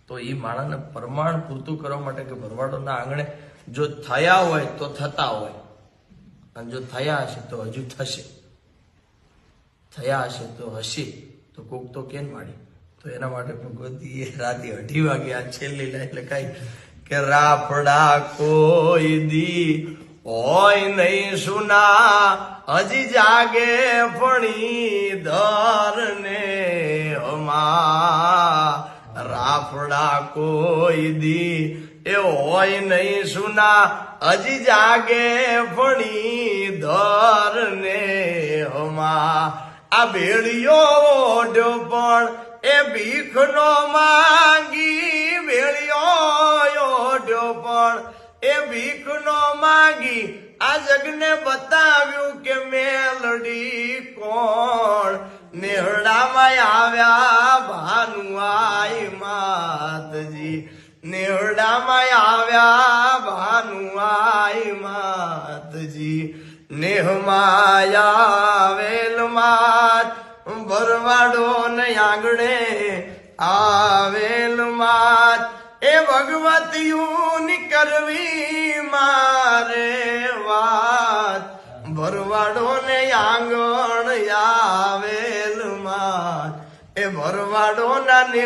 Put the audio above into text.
તો એ માણસને પ્રમાણ પૂરતું કરવા માટે કે ભરવાડોના આંગણે જો થયા હોય તો થતા હોય, અને જો થયા હશે તો હજુ થશે, થયા હશે તો હશે, તો કોક તો કેમ માડી. તો એના માટે ભગવતીએ રાતે 2:30 વાગે આ છેલ્લી લાઈન લખાઈ કે રાફડા કોઈ દી હોય નહીં સુના, હજી જાગે ફણીધર ને હમા. રાફડા કોઈ દી એ હોય નહીં સુના, હજી જાગે ફણીધર ને હમા. આ ભેળિયો ઓઢ્યો પણ એ ભીખ નો માંગી, ભેળિયો ઓઢ્યો પણ એ ભીખ નો માંગી. આ જગને બતાવ્યું કે મેલડી કોણ, નેહડામાં આવ્યા ભાનુઆઈ માતજી, નેહડામાં આવ્યા ભાનુઆઈ માતજી. નેહમાં આવેલ માત ભરવાડો ને આંગણે આવેલ માત, એ ભગવતીયું કરવી મારે વાત. ભરવાડો ને આંગણ આવેલ માત, એ ભરવાડો ના ને